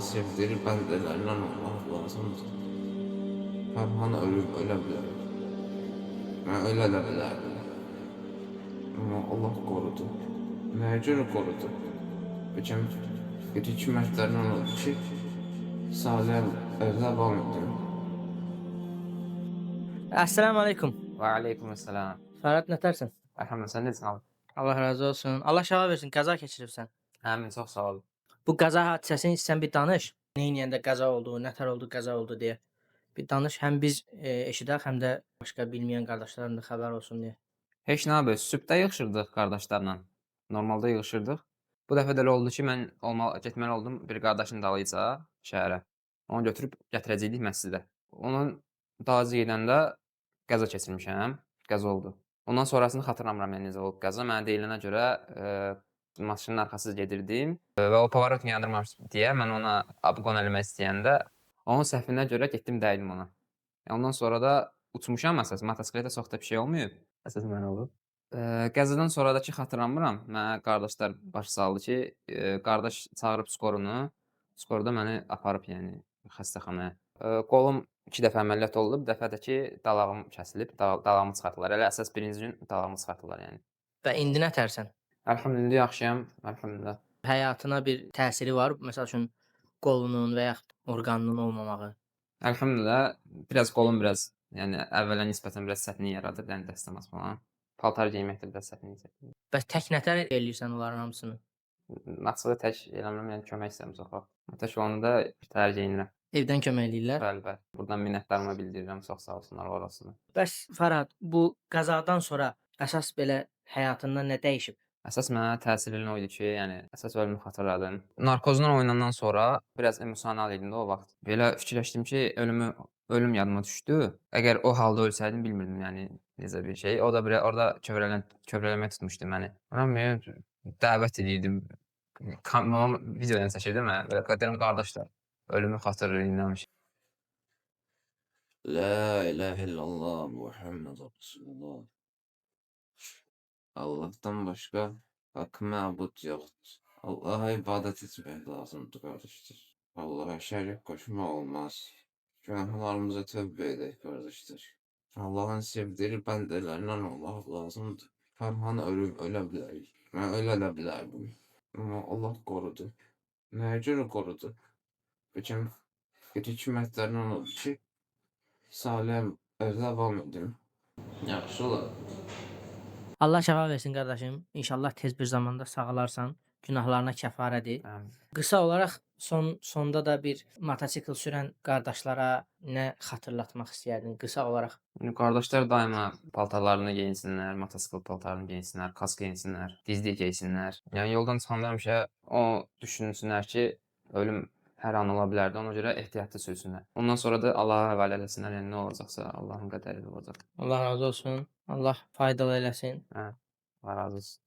sevdiği bəndələrindən olmaq lazımdır. Hər an ölüb ölə bilər. Mən ölə də bilərdim. Amma Allah qorudu. Nəyə görə qorudu? Bugün bir hikmətlərindən oldu ki, Salih davam edim. Esselamu Aleyküm. Ve aleykümselam. Ferhat nətərsən? Elhamdülillah, sen nesin abi? Allah razı olsun. Allah şəfa versin. Qəza keçiribsən. Amin, çok sağ ol. Bu qəza hadisəsini sən bir danış. Neyniyəndə qəza oldu, nətər oldu, qəza oldu deyə. Bir danış. Həm biz eşidək, həm də başqa bilməyən qardaşların da xəbər olsun deyə. Heç nə abi, sübdə yığışırdıq qardaşlarla. Normalda yığışırdıq. Bu dəfə də elə oldu ki, mən getməli oldum bir qardaşın dalıyca şəhərə. Onu götürüb gətirəcəkdik məscidə. Onun dalıyca gedəndə qəza keçirmişəm. Qəza oldu. Ondan sonrasını xatırlamıram yəni necə olub qəza. Mənə deyilənə görə maşının arxasız gedirdim və o pavarot yandırmamış deyə mən ona abqon eləmək istəyəndə onun səhvinə görə getdim dəydim ona. Ondan sonra da uçmuşam əsas. Motosikletə çox da bir şey olmayıb. Əsas mənə olub. Qəzadan sonradakı xatırlamıram. Mənə qardaşlar baş saldı ki, qardaş çağırıb skorunu. Skorda məni aparıb yəni xəstəxanaya. Qolum 2 dəfə əməliyyat olunub, bir dəfə də ki, dalağım kəsilib, dalağımı çıxartdılar. Elə əsas birinci gün dalağımı çıxartdılar yəni. Və indi nətərsən? Əlhamdülillah yaxşıyam, əlhamdülillah. Həyatına bir təsiri var. Məsəl üçün qolunun və yaxud orqanının olmamağı. Əlhamdülillah, qolum biraz, yəni əvvələ nisbətən biraz çətinlik yaradır, yəni dəstəmaz falan. Paltar geyməkdə biraz çətinlik çəkirəm. Bəs tək nətər eləyirsən onların hamısını? Açığı tək eləmirəm, yəni kömək istəyirəm çox vaxt. Tək olanda bir təhər geyinirəm. Evdən kömək eləyirlər. Bəli, bəli. Buradan minnətdarımı bildirirəm, çox sağ olsunlar, var olsunlar. Bəs Fərhad, bu qəzadan sonra əsas belə həyatında nə dəyişib? Əsas mənə təsir edən o idi ki, yəni əsas ölümü xatırladım. Narkozdan oynanandan sonra biraz emosional idim də o vaxt. Belə fikirləşdim ki, ölüm yadıma düşdü. Əgər o halda ölsəydim bilmirdim, yəni necə bir şey. O da orada kövrələmək tutmuşdu məni. Mən dəvət edirdim. Videodan çəkirdim mən. Belə deyirəm qardaşlar, ölümü xatırlayın. La ilahe illallah Muhammed Resulullah. Allah'tan başka hak mabut yoktur. Allah'a ibadet etmek lazımdır kardeşler. Allah'a şerik koşma olmaz. Günahlarımıza tövbe edek kardeşler. Allah'ın sevdiği bəndələrindən olmaq lazımdır. Hər an ölüb ölə bilərik. Mən ölə də bilərdim. Amma Allah qorudu. Nəyə görə qorudu? Bugün bir hikmətlərindən oldu ki, Salih davam edim. Yaxşı olar. Allah şəfa versin qardaşım. İnşallah tez bir zamanda sağalarsan. Günahlarına kəfarədir. Qısa olaraq sonda da bir motosikl sürən qardaşlara nə xatırlatmaq istəyərdin qısa olaraq? Yəni qardaşlar daima paltarlarını geyinsinlər, motosikl paltarını geyinsinlər, kask geyinsinlər, dizlik geyinsinlər. Yəni yoldan çıxanda həmişə o düşünsünlər ki, ölüm hər an ola bilərdi. Ona görə ehtiyatlı sürsünlər. Ondan sonra da Allaha həvalə eləsinlər. Yəni nə olacaqsa Allahın qədəri olacaq. Allah razı olsun. Allah faydalı eləsin. Hə, Allah razı olsun.